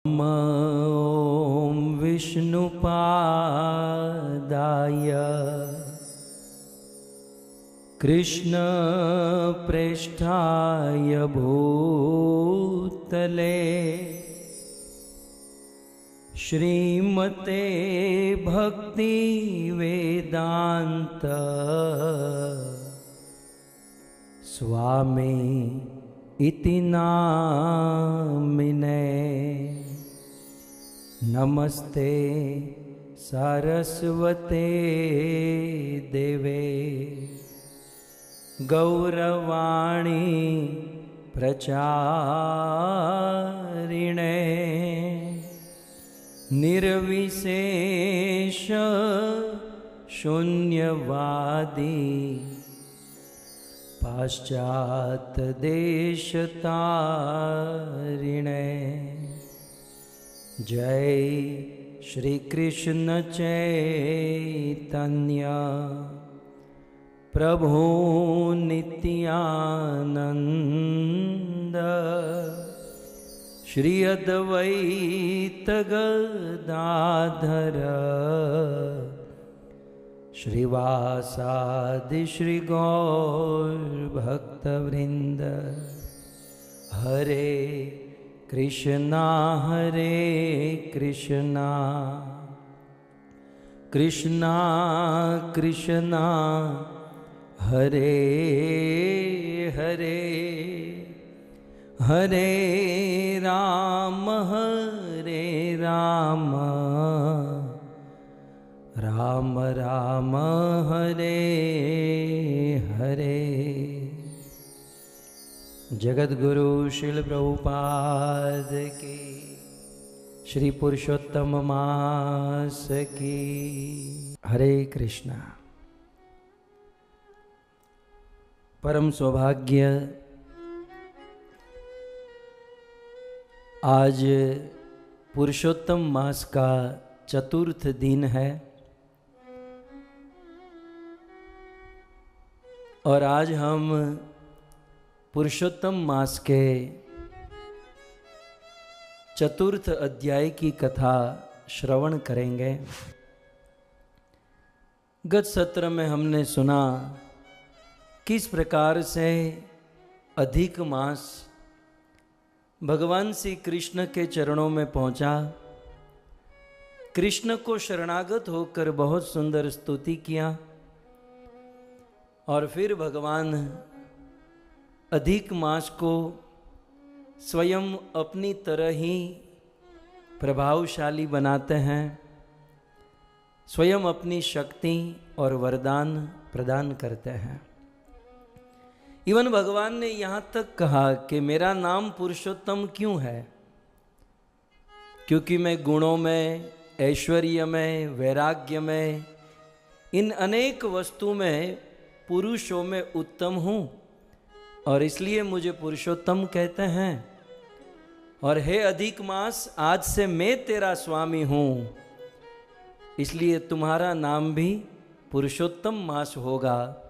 ॐ विष्णुपादाय कृष्णप्रेष्ठाय भूतले श्रीमते भक्तिवेदान्त स्वामी इति नामिने। नमस्ते सरस्वते देवे गौरवाणी प्रचारिणे निर्विशेष शून्यवादी पाश्चात देशतारिणे। जय श्री कृष्ण चैतन्य प्रभु नित्यानंद श्री अद्वैत गदाधर श्रीवासादि श्री गौर भक्तवृंद। हरे कृष्णा कृष्णा कृष्णा हरे हरे हरे राम राम राम हरे हरे। जगद्गुरु श्रील प्रभुपाद की, श्री पुरुषोत्तम मास की। हरे कृष्णा। परम सौभाग्य, आज पुरुषोत्तम मास का चतुर्थ दिन है और आज हम पुरुषोत्तम मास के चतुर्थ अध्याय की कथा श्रवण करेंगे। गत सत्र में हमने सुना किस प्रकार से अधिक मास भगवान श्री कृष्ण के चरणों में पहुंचा। कृष्ण को शरणागत होकर बहुत सुंदर स्तुति किया और फिर भगवान अधिक मास को स्वयं अपनी तरह ही प्रभावशाली बनाते हैं, स्वयं अपनी शक्ति और वरदान प्रदान करते हैं। इवन भगवान ने यहाँ तक कहा कि मेरा नाम पुरुषोत्तम क्यों है, क्योंकि मैं गुणों में, ऐश्वर्य में, वैराग्य में, इन अनेक वस्तु में, पुरुषों में उत्तम हूँ और इसलिए मुझे पुरुषोत्तम कहते हैं। और हे अधिक मास, आज से मैं तेरा स्वामी हूँ, इसलिए तुम्हारा नाम भी पुरुषोत्तम मास होगा।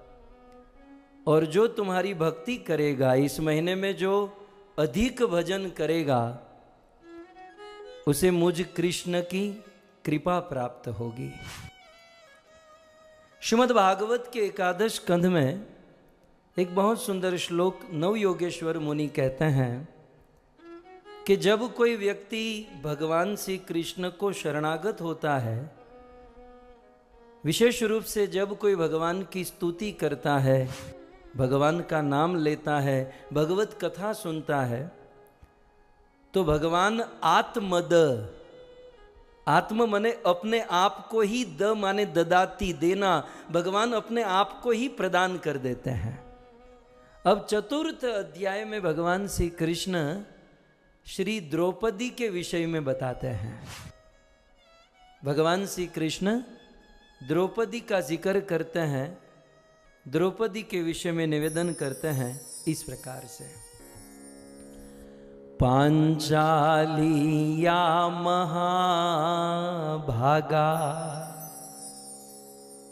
और जो तुम्हारी भक्ति करेगा, इस महीने में जो अधिक भजन करेगा, उसे मुझ कृष्ण की कृपा प्राप्त होगी। श्रीमद् भागवत के एकादश स्कंध में एक बहुत सुंदर श्लोक नवयोगेश्वर मुनि कहते हैं कि जब कोई व्यक्ति भगवान श्री कृष्ण को शरणागत होता है, विशेष रूप से जब कोई भगवान की स्तुति करता है, भगवान का नाम लेता है, भगवत कथा सुनता है, तो भगवान आत्मद, आत्म माने अपने आप को ही, द माने ददाती, देना, भगवान अपने आप को ही प्रदान कर देते हैं। अब चतुर्थ अध्याय में भगवान श्री कृष्ण श्री द्रौपदी के विषय में बताते हैं। भगवान श्री कृष्ण द्रौपदी का जिक्र करते हैं, द्रौपदी के विषय में निवेदन करते हैं इस प्रकार से। पांचाली या महाभागा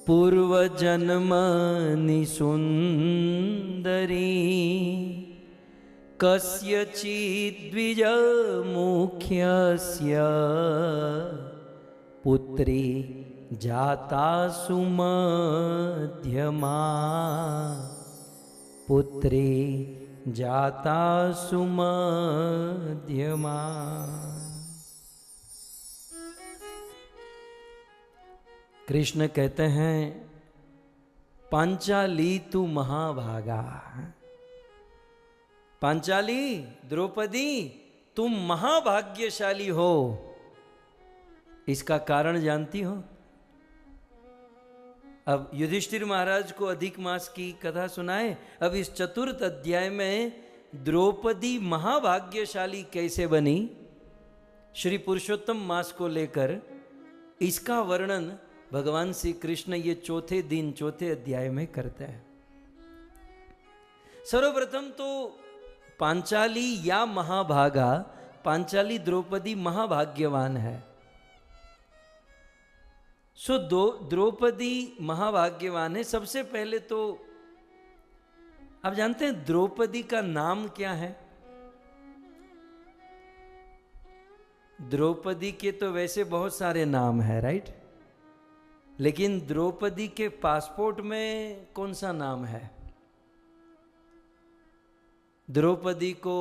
पूर्व जन्म निसुंदरी कस्यचिद्विज मुख्यस्य पुत्री जाता सुमध्यमा, पुत्री जाता सुमध्यमा। कृष्ण कहते हैं पांचाली तू महाभागा। पांचाली, द्रौपदी, तुम महाभाग्यशाली हो। इसका कारण जानती हो? अब युधिष्ठिर महाराज को अधिक मास की कथा सुनाए। अब इस चतुर्थ अध्याय में द्रौपदी महाभाग्यशाली कैसे बनी, श्री पुरुषोत्तम मास को लेकर इसका वर्णन भगवान श्री कृष्ण ये चौथे दिन चौथे अध्याय में करते हैं। सर्वप्रथम तो पांचाली या महाभागा, पांचाली द्रौपदी महाभाग्यवान है। सो द्रौपदी महाभाग्यवान है। सबसे पहले तो आप जानते हैं द्रौपदी का नाम क्या है? द्रौपदी के तो वैसे बहुत सारे नाम है, राइट? लेकिन द्रौपदी के पासपोर्ट में कौन सा नाम है? द्रौपदी को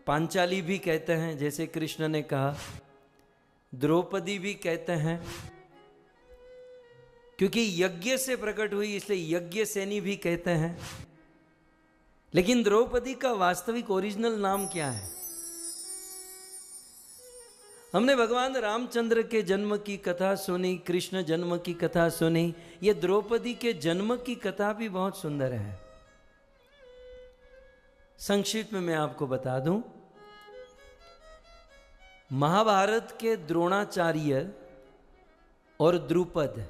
पांचाली भी कहते हैं, जैसे कृष्ण ने कहा। द्रौपदी भी कहते हैं क्योंकि यज्ञ से प्रकट हुई, इसलिए यज्ञ सेनी भी कहते हैं। लेकिन द्रौपदी का वास्तविक ओरिजिनल नाम क्या है? हमने भगवान रामचंद्र के जन्म की कथा सुनी, कृष्ण जन्म की कथा सुनी। ये द्रौपदी के जन्म की कथा भी बहुत सुंदर है। संक्षिप्त में मैं आपको बता दूं, महाभारत के द्रोणाचार्य और द्रुपद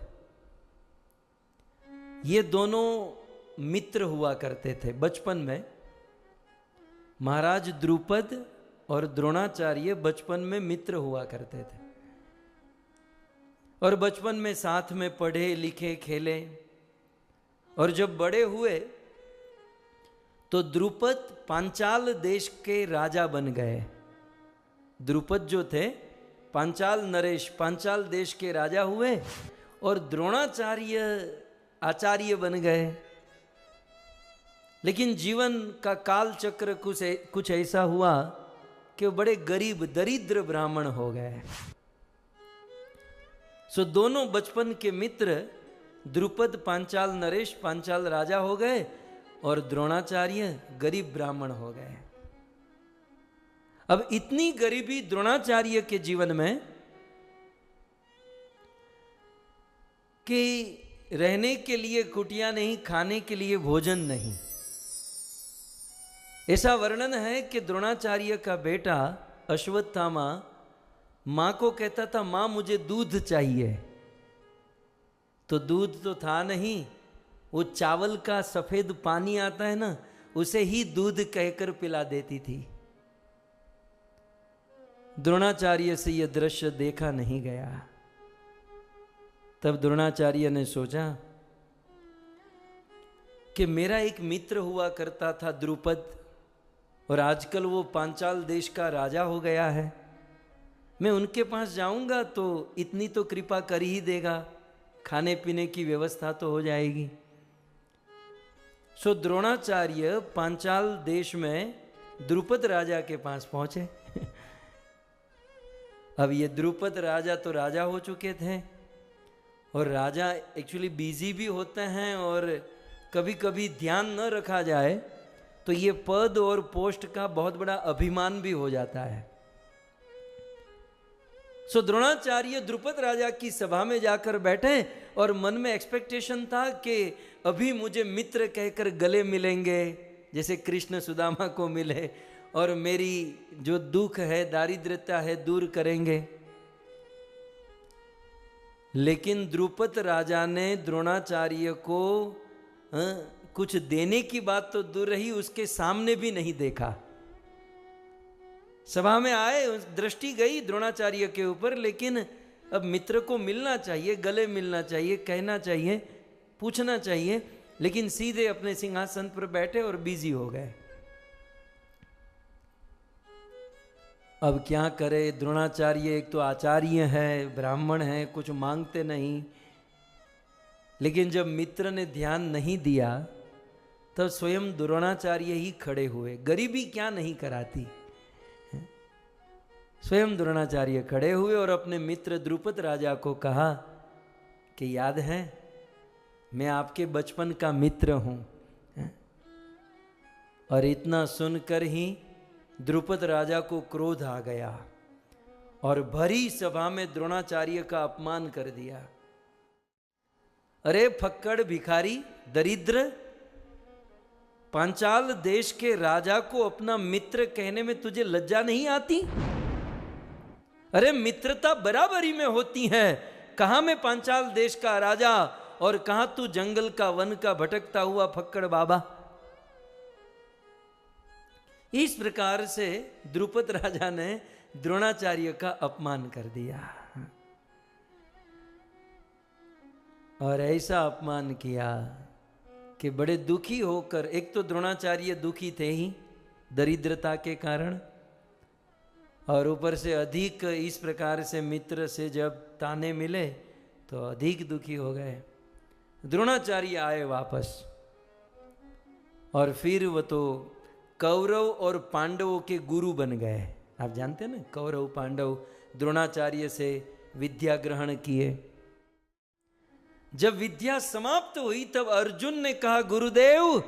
ये दोनों मित्र हुआ करते थे बचपन में। महाराज द्रुपद और द्रोणाचार्य बचपन में मित्र हुआ करते थे और बचपन में साथ में पढ़े लिखे खेले। और जब बड़े हुए तो द्रुपद पांचाल देश के राजा बन गए। द्रुपद जो थे पांचाल नरेश, पांचाल देश के राजा हुए और द्रोणाचार्य आचार्य बन गए। लेकिन जीवन का काल चक्र कुछ ऐसा हुआ कि वो बड़े गरीब दरिद्र ब्राह्मण हो गए। सो दोनों बचपन के मित्र द्रुपद पांचाल नरेश पांचाल राजा हो गए और द्रोणाचार्य गरीब ब्राह्मण हो गए। अब इतनी गरीबी द्रोणाचार्य के जीवन में कि रहने के लिए कुटिया नहीं, खाने के लिए भोजन नहीं। ऐसा वर्णन है कि द्रोणाचार्य का बेटा अश्वत्थामा मां को कहता था, मां मुझे दूध चाहिए। तो दूध तो था नहीं, वो चावल का सफेद पानी आता है ना, उसे ही दूध कहकर पिला देती थी। द्रोणाचार्य से यह दृश्य देखा नहीं गया। तब द्रोणाचार्य ने सोचा कि मेरा एक मित्र हुआ करता था द्रुपद, और आजकल वो पांचाल देश का राजा हो गया है। मैं उनके पास जाऊंगा तो इतनी तो कृपा कर ही देगा, खाने पीने की व्यवस्था तो हो जाएगी। सो द्रोणाचार्य पांचाल देश में द्रुपद राजा के पास पहुंचे। अब ये द्रुपद राजा तो राजा हो चुके थे और राजा एक्चुअली बिजी भी होते हैं, और कभी कभी ध्यान न रखा जाए तो ये पद और पोस्ट का बहुत बड़ा अभिमान भी हो जाता है। सो द्रोणाचार्य द्रुपद राजा की सभा में जाकर बैठे और मन में एक्सपेक्टेशन था कि अभी मुझे मित्र कहकर गले मिलेंगे, जैसे कृष्ण सुदामा को मिले, और मेरी जो दुख है दारिद्र्यता है दूर करेंगे। लेकिन द्रुपद राजा ने द्रोणाचार्य को कुछ देने की बात तो दूर रही, उसके सामने भी नहीं देखा। सभा में आए, दृष्टि गई द्रोणाचार्य के ऊपर, लेकिन अब मित्र को मिलना चाहिए, गले मिलना चाहिए, कहना चाहिए, पूछना चाहिए, लेकिन सीधे अपने सिंहासन पर बैठे और बिजी हो गए। अब क्या करे, द्रोणाचार्य एक तो आचार्य है, ब्राह्मण है, कुछ मांगते नहीं। लेकिन जब मित्र ने ध्यान नहीं दिया तब स्वयं द्रोणाचार्य ही खड़े हुए। गरीबी क्या नहीं कराती। स्वयं द्रोणाचार्य खड़े हुए और अपने मित्र द्रुपद राजा को कहा कि याद है, मैं आपके बचपन का मित्र हूं। और इतना सुनकर ही द्रुपद राजा को क्रोध आ गया और भरी सभा में द्रोणाचार्य का अपमान कर दिया। अरे फक्कड़, भिखारी, दरिद्र, पांचाल देश के राजा को अपना मित्र कहने में तुझे लज्जा नहीं आती? अरे मित्रता बराबरी में होती है। कहां मैं पांचाल देश का राजा और कहां तू जंगल का, वन का भटकता हुआ फक्कड़ बाबा। इस प्रकार से द्रुपद राजा ने द्रोणाचार्य का अपमान कर दिया और ऐसा अपमान किया कि बड़े दुखी होकर, एक तो द्रोणाचार्य दुखी थे ही दरिद्रता के कारण, और ऊपर से अधिक इस प्रकार से मित्र से जब ताने मिले तो अधिक दुखी हो गए। द्रोणाचार्य आए वापस और फिर वो तो कौरव और पांडवों के गुरु बन गए। आप जानते हैं ना, कौरव पांडव द्रोणाचार्य से विद्या ग्रहण किए। जब विद्या समाप्त हुई तब अर्जुन ने कहा, गुरुदेव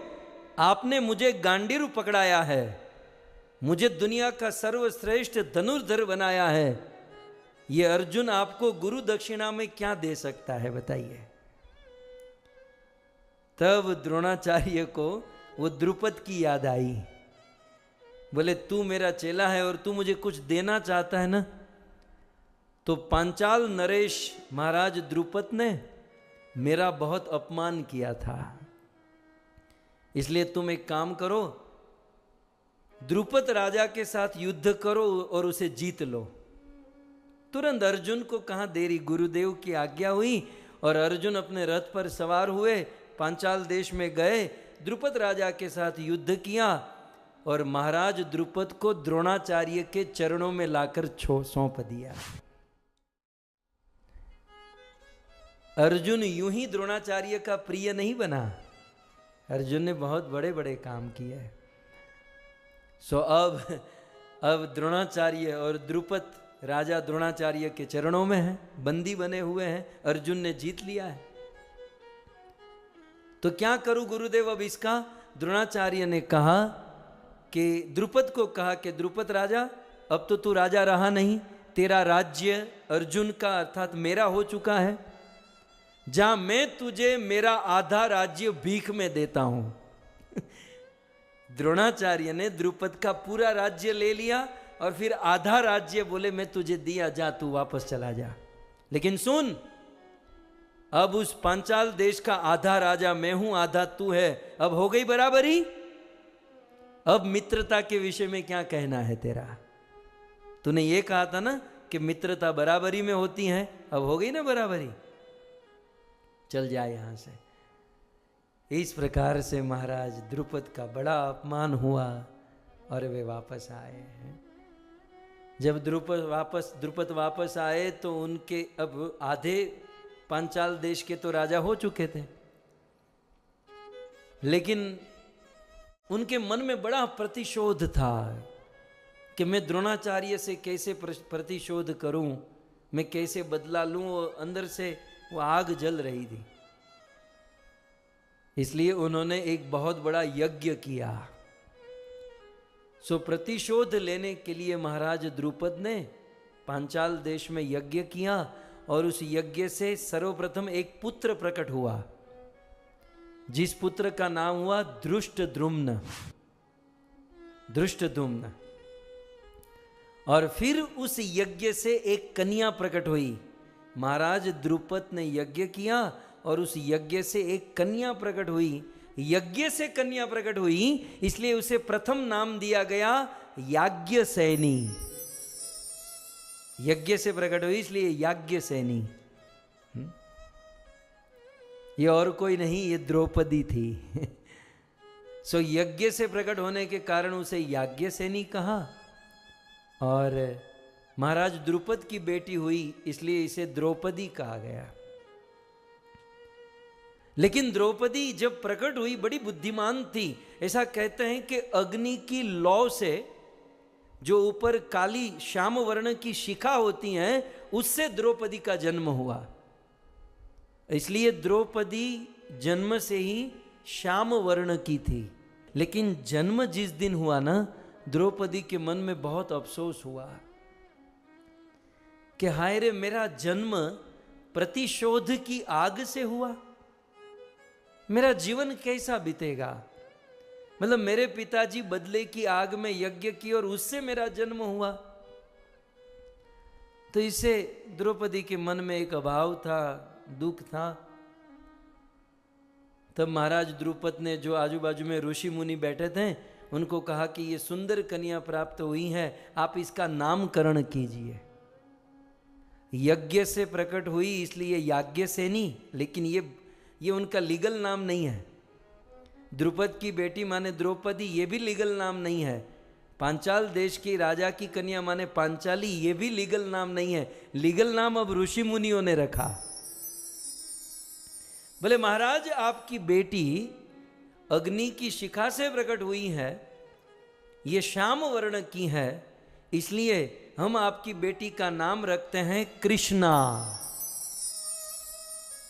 आपने मुझे गांडीव पकड़ाया है, मुझे दुनिया का सर्वश्रेष्ठ धनुर्धर बनाया है, ये अर्जुन आपको गुरु दक्षिणा में क्या दे सकता है बताइए। तब द्रोणाचार्य को वो द्रुपद की याद आई। बोले तू मेरा चेला है और तू मुझे कुछ देना चाहता है ना, तो पांचाल नरेश महाराज द्रुपद ने मेरा बहुत अपमान किया था, इसलिए तुम एक काम करो, द्रुपद राजा के साथ युद्ध करो और उसे जीत लो। तुरंत अर्जुन को कहां देरी, गुरुदेव की आज्ञा हुई और अर्जुन अपने रथ पर सवार हुए, पांचाल देश में गए, द्रुपद राजा के साथ युद्ध किया और महाराज द्रुपद को द्रोणाचार्य के चरणों में लाकर सौंप दिया। अर्जुन यूं ही द्रोणाचार्य का प्रिय नहीं बना, अर्जुन ने बहुत बड़े बड़े काम किए। सो अब द्रोणाचार्य और द्रुपद राजा द्रोणाचार्य के चरणों में है, बंदी बने हुए हैं, अर्जुन ने जीत लिया है। तो क्या करूं गुरुदेव अब इसका? द्रोणाचार्य ने कहा कि द्रुपद को कहा कि द्रुपद राजा अब तो तू राजा रहा नहीं, तेरा राज्य अर्जुन का अर्थात मेरा हो चुका है, जा मैं तुझे मेरा आधा राज्य भीख में देता हूं। द्रोणाचार्य ने द्रुपद का पूरा राज्य ले लिया और फिर आधा राज्य बोले मैं तुझे दिया, जा तू वापस चला जा। लेकिन सुन, अब उस पांचाल देश का आधा राजा मैं हूं, आधा तू है, अब हो गई बराबरी। अब मित्रता के विषय में क्या कहना है तेरा? तूने ये कहा था ना कि मित्रता बराबरी में होती है, अब हो गई ना बराबरी, चल जाए यहां से। इस प्रकार से महाराज द्रुपद का बड़ा अपमान हुआ और वे वापस आए हैं। जब द्रुपद वापस आए तो उनके अब आधे पांचाल देश के तो राजा हो चुके थे, लेकिन उनके मन में बड़ा प्रतिशोध था कि मैं द्रोणाचार्य से कैसे प्रतिशोध करूं, मैं कैसे बदला लूं, और अंदर से वो आग जल रही थी। इसलिए उन्होंने एक बहुत बड़ा यज्ञ किया। सो प्रतिशोध लेने के लिए महाराज द्रुपद ने पांचाल देश में यज्ञ किया और उस यज्ञ से सर्वप्रथम एक पुत्र प्रकट हुआ, जिस पुत्र का नाम हुआ धृष्टद्युम्न। और फिर उस यज्ञ से एक कन्या प्रकट हुई। महाराज द्रुपद ने यज्ञ किया और उस यज्ञ से एक कन्या प्रकट हुई। यज्ञ से कन्या प्रकट हुई, इसलिए उसे प्रथम नाम दिया गया याज्ञसेनी। यज्ञ से प्रकट हुई इसलिए याज्ञसेनी। ये और कोई नहीं, ये द्रौपदी थी। सो यज्ञ से प्रकट होने के कारण उसे याज्ञसेनी कहा। और महाराज द्रुपद की बेटी हुई, इसलिए इसे द्रौपदी कहा गया। लेकिन द्रौपदी जब प्रकट हुई बड़ी बुद्धिमान थी। ऐसा कहते हैं कि अग्नि की लौ से जो ऊपर काली श्याम वर्ण की शिखा होती हैं, उससे द्रौपदी का जन्म हुआ। इसलिए द्रौपदी जन्म से ही श्याम वर्ण की थी। लेकिन जन्म जिस दिन हुआ ना, द्रौपदी के मन में बहुत अफसोस हुआ कि हाय रे, मेरा जन्म प्रतिशोध की आग से हुआ, मेरा जीवन कैसा बीतेगा। मतलब मेरे पिताजी बदले की आग में यज्ञ की और उससे मेरा जन्म हुआ। तो इससे द्रौपदी के मन में एक अभाव था, दुख था। तब महाराज द्रुपद ने, जो आजू बाजू में ऋषि मुनि बैठे थे, उनको कहा कि ये सुंदर कन्या प्राप्त हुई है, आप इसका नामकरण कीजिए। यज्ञ से प्रकट हुई इसलिए याज्ञ से नहीं, लेकिन ये उनका लीगल नाम नहीं है। द्रुपद की बेटी माने द्रौपदी, ये भी लीगल नाम नहीं है। पांचाल देश की राजा की कन्या माने पांचाली, ये भी लीगल नाम नहीं है। लीगल नाम अब ऋषि मुनियों ने रखा। बोले महाराज, आपकी बेटी अग्नि की शिखा से प्रकट हुई है, ये श्याम वर्ण की है, इसलिए हम आपकी बेटी का नाम रखते हैं कृष्णा।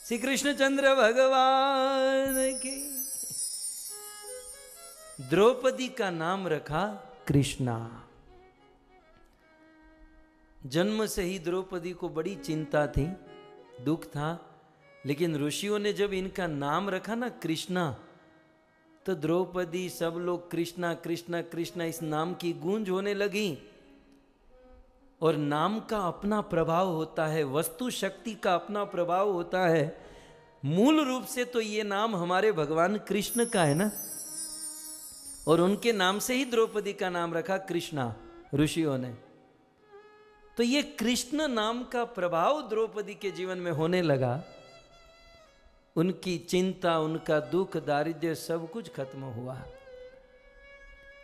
श्री कृष्णचंद्र भगवान की। द्रौपदी का नाम रखा कृष्णा। जन्म से ही द्रौपदी को बड़ी चिंता थी, दुख था। लेकिन ऋषियों ने जब इनका नाम रखा ना कृष्णा, तो द्रौपदी, सब लोग कृष्णा कृष्णा कृष्णा, इस नाम की गूंज होने लगी। और नाम का अपना प्रभाव होता है, वस्तु शक्ति का अपना प्रभाव होता है। मूल रूप से तो ये नाम हमारे भगवान कृष्ण का है ना, और उनके नाम से ही द्रौपदी का नाम रखा कृष्णा ऋषियों ने। तो ये कृष्ण नाम का प्रभाव द्रौपदी के जीवन में होने लगा। उनकी चिंता, उनका दुख, दारिद्र्य सब कुछ खत्म हुआ।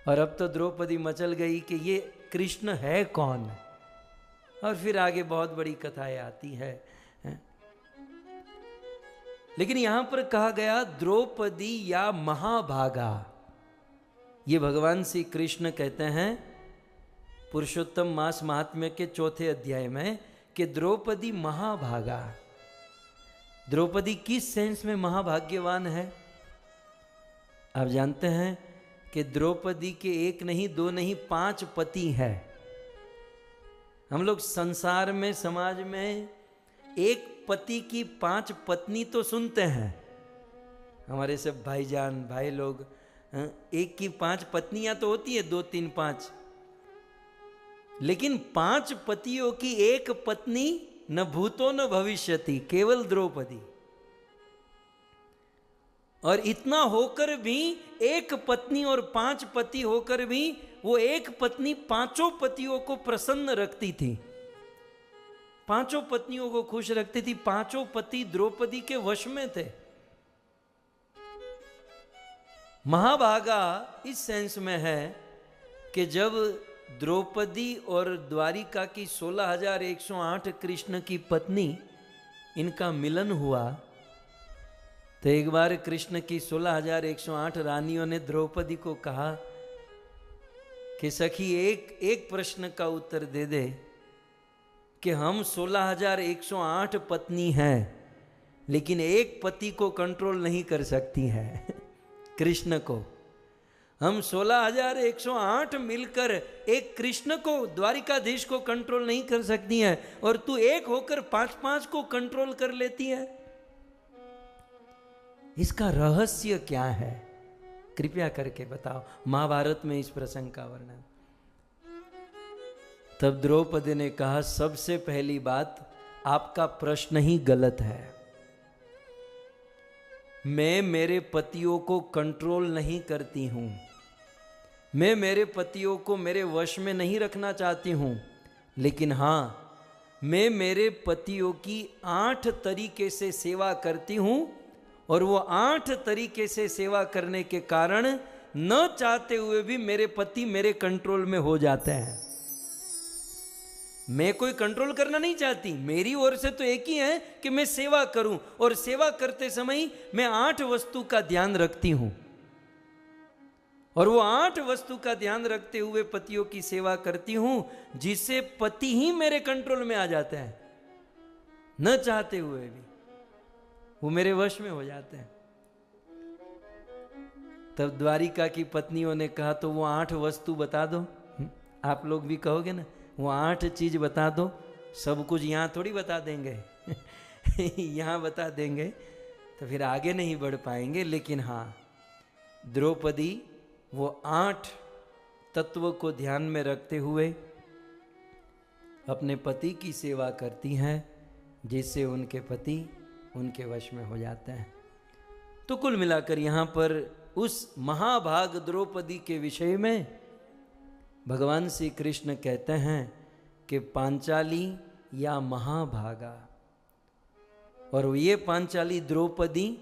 और अब तो द्रौपदी मचल गई कि ये कृष्ण है कौन। और फिर आगे बहुत बड़ी कथाएं आती है। लेकिन यहां पर कहा गया द्रौपदी या महाभागा। ये भगवान श्री कृष्ण कहते हैं पुरुषोत्तम मास महात्म्य के 4 अध्याय में कि द्रौपदी महाभागा। द्रौपदी किस सेंस में महाभाग्यवान है? आप जानते हैं कि द्रौपदी के 1 नहीं 2 नहीं 5 पति है। हम लोग संसार में, समाज में एक पति की 5 पत्नी तो सुनते हैं। हमारे सब भाईजान, भाई लोग, एक की 5 पत्नियां तो होती है, 2 3 5। लेकिन 5 पतियों की एक पत्नी न भूतो न भविष्यति, केवल द्रौपदी। और इतना होकर भी, एक पत्नी और 5 पति होकर भी, वो एक पत्नी 5 पतियों को प्रसन्न रखती थी, 5 पत्नियों को खुश रखती थी। 5 पति द्रौपदी के वश में थे। महाभागा इस सेंस में है कि जब द्रौपदी और द्वारिका की 16,108 कृष्ण की पत्नी, इनका मिलन हुआ, तो एक बार कृष्ण की 16,108 रानियों ने द्रौपदी को कहा कि सखी एक प्रश्न का उत्तर दे दे कि हम 16,108 पत्नी हैं, लेकिन एक पति को कंट्रोल नहीं कर सकती हैं कृष्ण को। हम 16,108 मिलकर एक कृष्ण को, द्वारिकाधीश को कंट्रोल नहीं कर सकती हैं, और तू एक होकर 5-5 को कंट्रोल कर लेती है। इसका रहस्य क्या है? कृपया करके बताओ। महाभारत में इस प्रसंग का वर्णन। तब द्रौपदी ने कहा, सबसे पहली बात, आपका प्रश्न ही गलत है। मैं मेरे पतियों को कंट्रोल नहीं करती हूं, मैं मेरे पतियों को मेरे वश में नहीं रखना चाहती हूं, लेकिन हां, मैं मेरे पतियों की 8 तरीके से सेवा करती हूं, और वो 8 तरीके से सेवा करने के कारण न चाहते हुए भी मेरे पति मेरे कंट्रोल में हो जाते हैं। मैं कोई कंट्रोल करना नहीं चाहती, मेरी ओर से तो एक ही है कि मैं सेवा करूं, और सेवा करते समय मैं 8 वस्तु का ध्यान रखती हूं, और वो 8 वस्तु का ध्यान रखते हुए पतियों की सेवा करती हूं, जिससे पति ही मेरे कंट्रोल में आ जाते हैं, न चाहते हुए भी वो मेरे वश में हो जाते हैं। तब द्वारिका की पत्नियों ने कहा तो वो 8 वस्तु बता दो। आप लोग भी कहोगे ना, वो 8 चीज बता दो। सब कुछ यहाँ थोड़ी बता देंगे यहाँ बता देंगे तो फिर आगे नहीं बढ़ पाएंगे। लेकिन हाँ, द्रौपदी वो 8 तत्व को ध्यान में रखते हुए अपने पति की सेवा करती हैं, जिससे उनके पति उनके वश में हो जाते हैं। तो कुल मिलाकर यहाँ पर उस महाभाग द्रौपदी के विषय में भगवान श्री कृष्ण कहते हैं कि पांचाली या महाभागा। और ये पांचाली द्रौपदी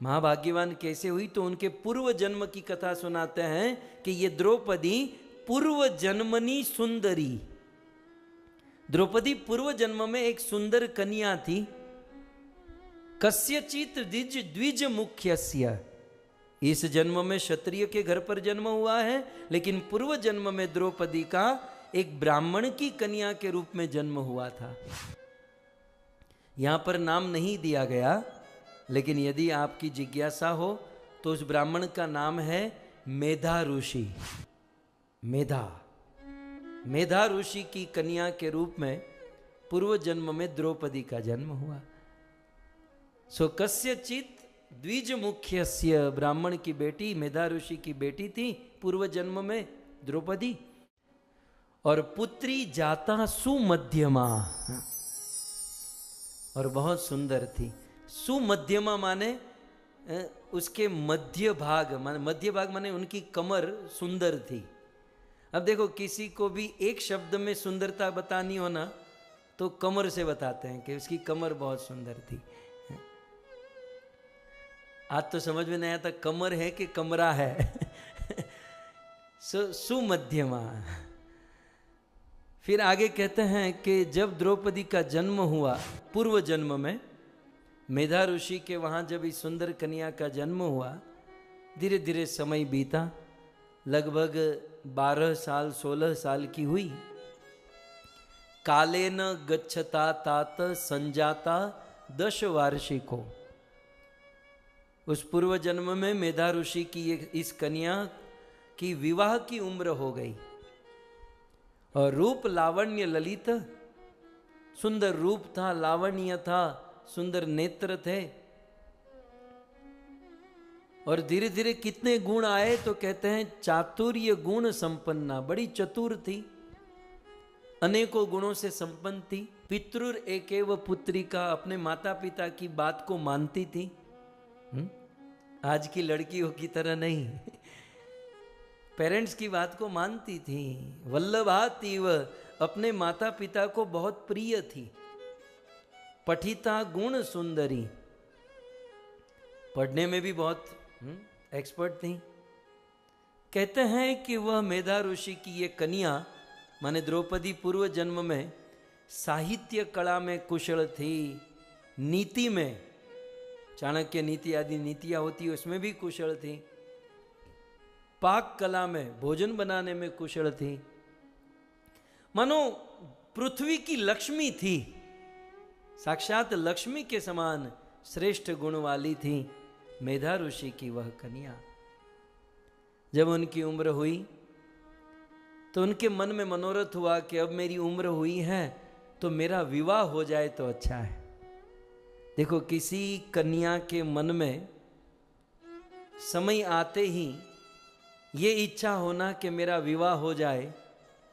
महाभाग्यवान कैसे हुई, तो उनके पूर्व जन्म की कथा सुनाते हैं कि ये द्रौपदी पूर्व जन्मनी सुंदरी। द्रौपदी पूर्व जन्म में एक सुंदर कन्या थी। कस्यचित द्विज मुख्यस्य, इस जन्म में क्षत्रिय के घर पर जन्म हुआ है, लेकिन पूर्व जन्म में द्रौपदी का एक ब्राह्मण की कन्या के रूप में जन्म हुआ था। यहां पर नाम नहीं दिया गया, लेकिन यदि आपकी जिज्ञासा हो तो उस ब्राह्मण का नाम है मेधा ऋषि। मेधा ऋषि की कन्या के रूप में पूर्व जन्म में द्रौपदी का जन्म हुआ। सो कस्यचित द्विज मुख्यस्य, ब्राह्मण की बेटी मेधा ऋषि की बेटी थी पूर्व जन्म में द्रौपदी। और पुत्री जाता सुमध्यमा, और बहुत सुंदर थी। सुमध्यमा माने उसके मध्य भाग माने उनकी कमर सुंदर थी। अब देखो, किसी को भी एक शब्द में सुंदरता बतानी हो ना, तो कमर से बताते हैं कि उसकी कमर बहुत सुंदर थी। आज तो समझ में नहीं आता कमर है कि कमरा है सुमध्यमा। फिर आगे कहते हैं कि जब द्रौपदी का जन्म हुआ पूर्व जन्म में, मेधा ऋषि के वहां जब इस सुंदर कन्या का जन्म हुआ, धीरे धीरे समय बीता। लगभग 12 साल 16 साल की हुई। कालेन गच्छता तात संजाता 10 वार्षिको। उस पूर्व जन्म में मेधा ऋषि की इस कन्या की विवाह की उम्र हो गई, और रूप लावण्य ललित, सुंदर रूप था, लावण्य था, सुंदर नेत्र थे। और धीरे धीरे कितने गुण आए, तो कहते हैं चातुर्य गुण संपन्ना, बड़ी चतुर थी, अनेकों गुणों से संपन्न थी। पितृर एकेव पुत्री का, अपने माता पिता की बात को मानती थी। आज की लड़कियों की तरह नहीं, पेरेंट्स की बात को मानती थी। वल्लभा तीव, अपने माता पिता को बहुत प्रिय थी। पठिता गुण सुंदरी, पढ़ने में भी बहुत एक्सपर्ट थी। कहते हैं कि वह मेधा ऋषि की ये कन्या माने द्रौपदी पूर्व जन्म में साहित्य कला में कुशल थी, नीति में, चाणक्य नीति आदि नीतियां होती है उसमें भी कुशल थी, पाक कला में, भोजन बनाने में कुशल थी। मानो पृथ्वी की लक्ष्मी थी, साक्षात लक्ष्मी के समान श्रेष्ठ गुण वाली थी मेधा ऋषि की वह कन्या। जब उनकी उम्र हुई तो उनके मन में मनोरथ हुआ कि अब मेरी उम्र हुई है तो मेरा विवाह हो जाए तो अच्छा है। देखो, किसी कन्या के मन में समय आते ही ये इच्छा होना कि मेरा विवाह हो जाए,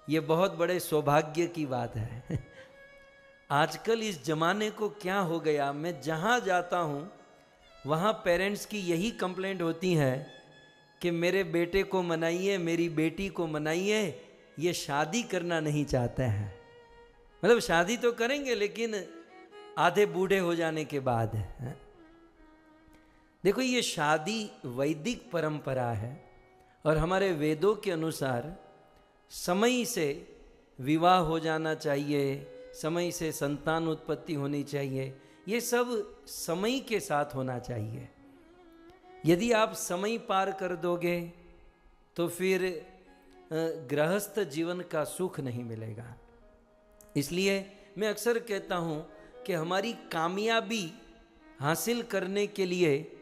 ये बहुत बड़े सौभाग्य की बात है। आजकल इस जमाने को क्या हो गया, मैं जहाँ जाता हूँ वहाँ पेरेंट्स की यही कंप्लेंट होती है कि मेरे बेटे को मनाइए, मेरी बेटी को मनाइए, ये शादी करना नहीं चाहते हैं। मतलब शादी तो करेंगे लेकिन आधे बूढ़े हो जाने के बाद है। देखो, ये शादी वैदिक परंपरा है और हमारे वेदों के अनुसार समय से विवाह हो जाना चाहिए, समय से संतान उत्पत्ति होनी चाहिए, ये सब समय के साथ होना चाहिए। यदि आप समय पार कर दोगे तो फिर गृहस्थ जीवन का सुख नहीं मिलेगा। इसलिए मैं अक्सर कहता हूँ कि हमारी कामयाबी हासिल करने के लिए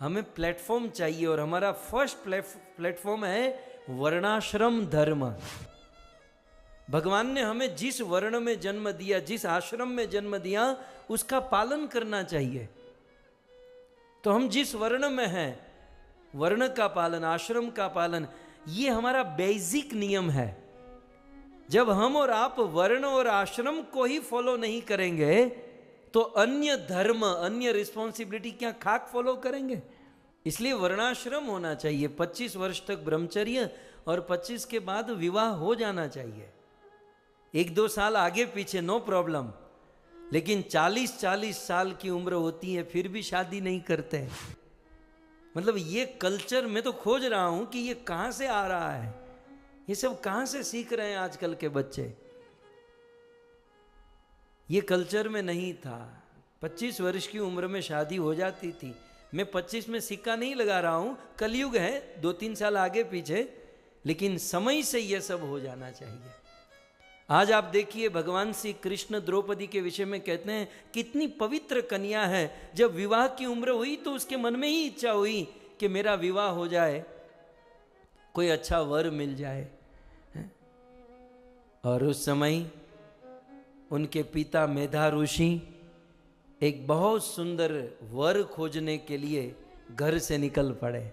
हमें प्लेटफॉर्म चाहिए, और हमारा फर्स्ट प्लेटफॉर्म है वर्णाश्रम धर्म। भगवान ने हमें जिस वर्ण में जन्म दिया, जिस आश्रम में जन्म दिया, उसका पालन करना चाहिए। तो हम जिस वर्ण में हैं, वर्ण का पालन, आश्रम का पालन, ये हमारा बेसिक नियम है। जब हम और आप वर्ण और आश्रम को ही फॉलो नहीं करेंगे तो अन्य धर्म, अन्य रिस्पॉन्सिबिलिटी क्या खाक फॉलो करेंगे? इसलिए वर्णाश्रम होना चाहिए। 25 वर्ष तक ब्रह्मचर्य और 25 के बाद विवाह हो जाना चाहिए। 1-2 साल आगे पीछे नो प्रॉब्लम, लेकिन 40-40 साल की उम्र होती है फिर भी शादी नहीं करते। मतलब ये कल्चर मैं तो खोज रहा हूं कि ये कहां से आ रहा है, ये सब कहां से सीख रहे हैं आजकल के बच्चे। ये कल्चर में नहीं था। 25 वर्ष की उम्र में शादी हो जाती थी। मैं 25 में सिक्का नहीं लगा रहा हूं, कलयुग है, 2-3 साल आगे पीछे, लेकिन समय से यह सब हो जाना चाहिए। आज आप देखिए, भगवान श्री कृष्ण द्रौपदी के विषय में कहते हैं कितनी पवित्र कन्या है। जब विवाह की उम्र हुई तो उसके मन में ही इच्छा हुई कि मेरा विवाह हो जाए, कोई अच्छा वर मिल जाए। और उस समय उनके पिता मेधा ऋषि एक बहुत सुंदर वर खोजने के लिए घर से निकल पड़े।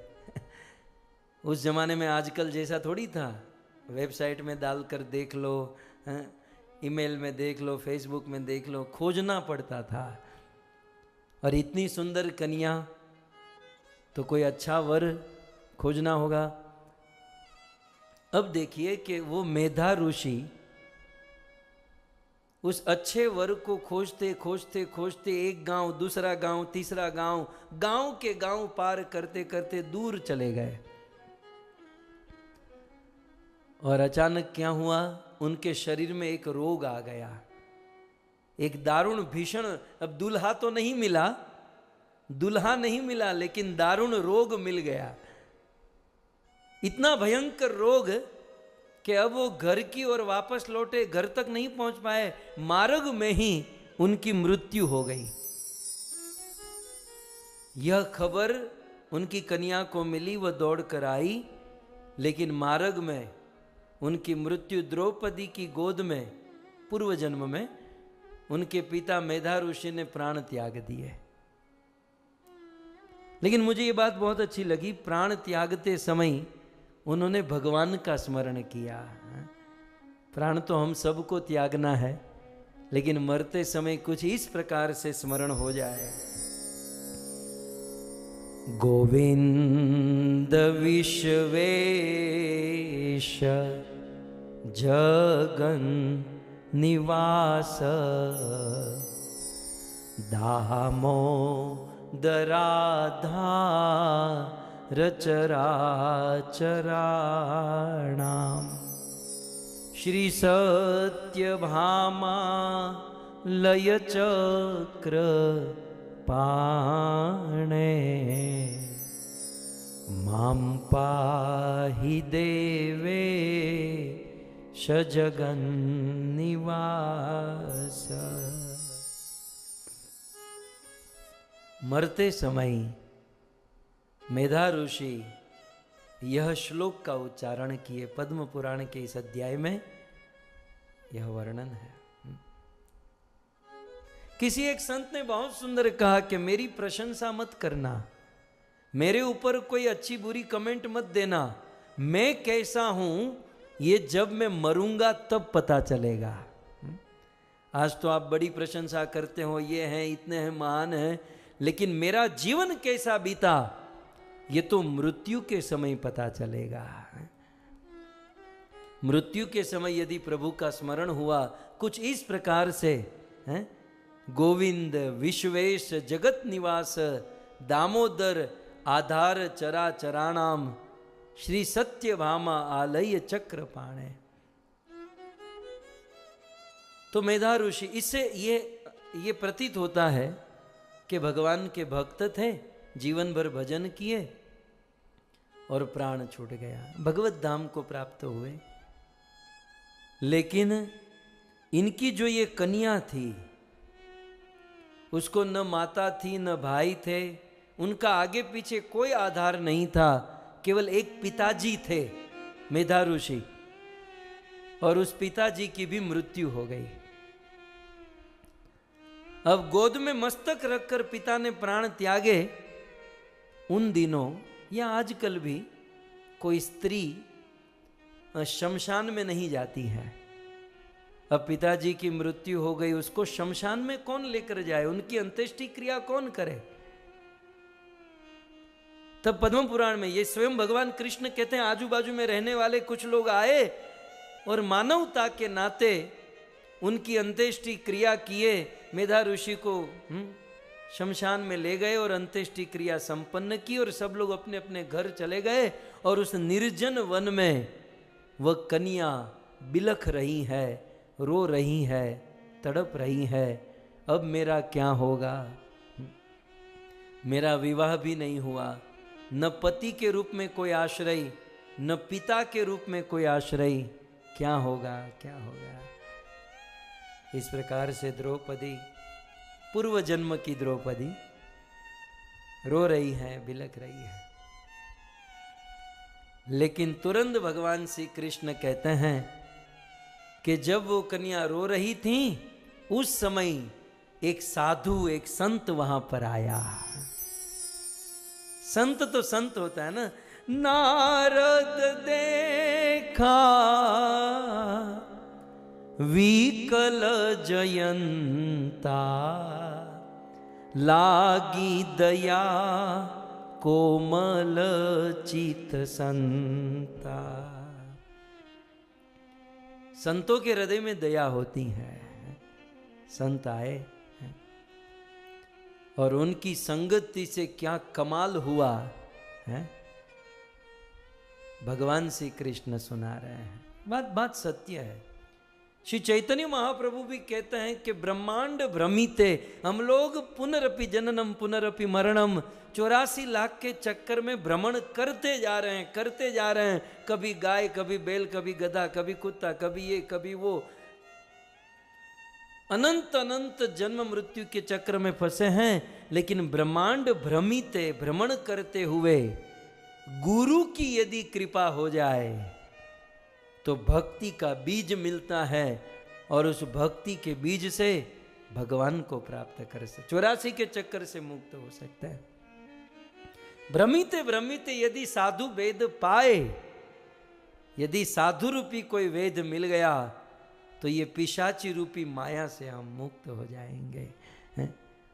उस जमाने में आजकल जैसा थोड़ी था, वेबसाइट में डालकर देख लो, ईमेल में देख लो, फेसबुक में देख लो, खोजना पड़ता था। और इतनी सुंदर कन्या, तो कोई अच्छा वर खोजना होगा। अब देखिए कि वो मेधा ऋषि उस अच्छे वर को खोजते खोजते खोजते एक गांव, दूसरा गांव, तीसरा गांव, गांव के गांव पार करते करते दूर चले गए। और अचानक क्या हुआ, उनके शरीर में एक रोग आ गया, एक दारुण भीषण। अब दूल्हा तो नहीं मिला, दूल्हा नहीं मिला, लेकिन दारुण रोग मिल गया। इतना भयंकर रोग कि अब वो घर की ओर वापस लौटे, घर तक नहीं पहुंच पाए, मार्ग में ही उनकी मृत्यु हो गई। यह खबर उनकी कन्या को मिली, वह दौड़कर आई, लेकिन मार्ग में उनकी मृत्यु द्रौपदी की गोद में, पूर्व जन्म में उनके पिता मेधा ऋषि ने प्राण त्याग दिए। लेकिन मुझे ये बात बहुत अच्छी लगी, प्राण त्यागते समय उन्होंने भगवान का स्मरण किया। प्राण तो हम सबको त्यागना है, लेकिन मरते समय कुछ इस प्रकार से स्मरण हो जाए। गोविंद विश्वेश जगन निवास दामोदराधार चराचराणाम श्री सत्यभामा लय चक्र पाणे मां पाहि देवे जगन्निवास। मरते समय मेधा ऋषि यह श्लोक का उच्चारण किए। पद्म पुराण के इस अध्याय में यह वर्णन है। किसी एक संत ने बहुत सुंदर कहा कि मेरी प्रशंसा मत करना, मेरे ऊपर कोई अच्छी बुरी कमेंट मत देना, मैं कैसा हूं ये जब मैं मरूंगा तब पता चलेगा। आज तो आप बड़ी प्रशंसा करते हो, ये हैं, इतने हैं, महान हैं, लेकिन मेरा जीवन कैसा बीता ये तो मृत्यु के समय पता चलेगा। मृत्यु के समय यदि प्रभु का स्मरण हुआ कुछ इस प्रकार से, हैं, गोविंद विश्वेश जगत निवास दामोदर आधार चरा चराणाम श्री सत्यभामा आलय चक्र पाणे, तो मेधा ऋषि, इससे ये प्रतीत होता है कि भगवान के भक्त थे, जीवन भर भजन किए और प्राण छूट गया, भगवत धाम को प्राप्त हुए। लेकिन इनकी जो ये कन्या थी, उसको न माता थी न भाई थे, उनका आगे पीछे कोई आधार नहीं था, केवल एक पिताजी थे मेधा ऋषि, और उस पिताजी की भी मृत्यु हो गई। अब गोद में मस्तक रखकर पिता ने प्राण त्यागे। उन दिनों या आजकल भी कोई स्त्री शमशान में नहीं जाती है। अब पिताजी की मृत्यु हो गई, उसको शमशान में कौन लेकर जाए, उनकी अंत्येष्टि क्रिया कौन करे। तब पद्म पुराण में ये स्वयं भगवान कृष्ण कहते हैं, आजू बाजू में रहने वाले कुछ लोग आए और मानवता के नाते उनकी अंत्येष्टि क्रिया किए, मेधा ऋषि को शमशान में ले गए और अंत्येष्टि क्रिया संपन्न की, और सब लोग अपने अपने घर चले गए। और उस निर्जन वन में वह कन्या बिलख रही है, रो रही है, तड़प रही है, अब मेरा क्या होगा, मेरा विवाह भी नहीं हुआ, न पति के रूप में कोई आश्रय, न पिता के रूप में कोई आश्रय, क्या होगा क्या होगा। इस प्रकार से द्रौपदी, पूर्व जन्म की द्रौपदी रो रही है, बिलख रही है। लेकिन तुरंत भगवान श्री कृष्ण कहते हैं कि जब वो कन्या रो रही थी, उस समय एक साधु, एक संत वहां पर आया। संत तो संत होता है ना। नारद देखा विकल जयंता, लागी दया कोमल चित संता। संतों के हृदय में दया होती है। संत आए और उनकी संगति से क्या कमाल हुआ है, भगवान श्री कृष्ण सुना रहे हैं। बात सत्य है। श्री चैतन्य महाप्रभु भी कहते हैं कि ब्रह्मांड भ्रमिते, हम लोग पुनरपि जननम पुनरपि मरणम, 84 लाख के चक्कर में भ्रमण करते जा रहे हैं। कभी गाय, कभी बैल, कभी गधा, कभी कुत्ता, कभी ये कभी वो, अनंत अनंत जन्म मृत्यु के चक्र में फंसे हैं। लेकिन ब्रह्मांड भ्रमिते, भ्रमण करते हुए गुरु की यदि कृपा हो जाए तो भक्ति का बीज मिलता है, और उस भक्ति के बीज से भगवान को प्राप्त कर सकते, 84 के चक्कर से मुक्त हो सकते हैं। भ्रमिते भ्रमिते यदि साधु वेद पाए, यदि साधु रूपी कोई वेद मिल गया तो ये पिशाची रूपी माया से हम मुक्त हो जाएंगे।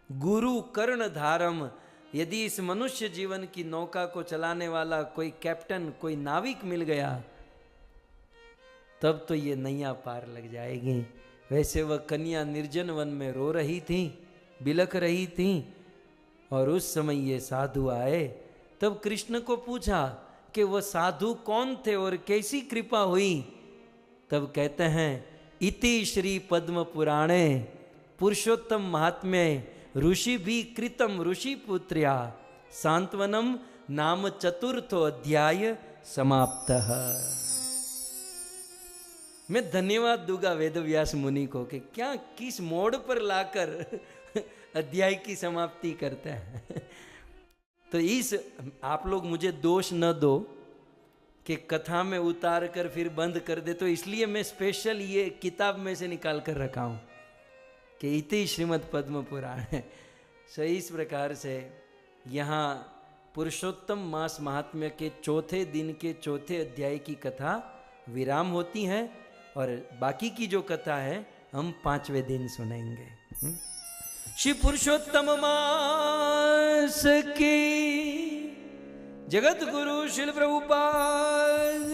गुरु कर्ण धारम, यदि इस मनुष्य जीवन की नौका को चलाने वाला कोई कैप्टन, कोई नाविक मिल गया, तब तो ये नैया पार लग जाएगी। वैसे वह कन्या निर्जन वन में रो रही थी, बिलख रही थी, और उस समय ये साधु आए। तब कृष्ण को पूछा कि वह साधु कौन थे और कैसी कृपा हुई। तब कहते हैं, इति श्री पद्म पुराणे पुरुषोत्तम महात्म्ये ऋषि भी कृतम ऋषि पुत्र्या सांत्वनम नाम चतुर्थो अध्याय समाप्तः। मैं धन्यवाद दूंगा वेदव्यास मुनि को कि क्या किस मोड़ पर लाकर अध्याय की समाप्ति करते हैं। तो इस, आप लोग मुझे दोष न दो कि कथा में उतार कर फिर बंद कर दे, तो इसलिए मैं स्पेशल ये किताब में से निकाल कर रखा हूँ कि इति श्रीमद् पद्म पुराण है। सो इस प्रकार से यहाँ पुरुषोत्तम मास महात्म्य के चौथे दिन के चौथे अध्याय की कथा विराम होती है, और बाकी की जो कथा है हम 5वें दिन सुनेंगे। श्री पुरुषोत्तम मास की जगत गुरु श्रील प्रभुपाद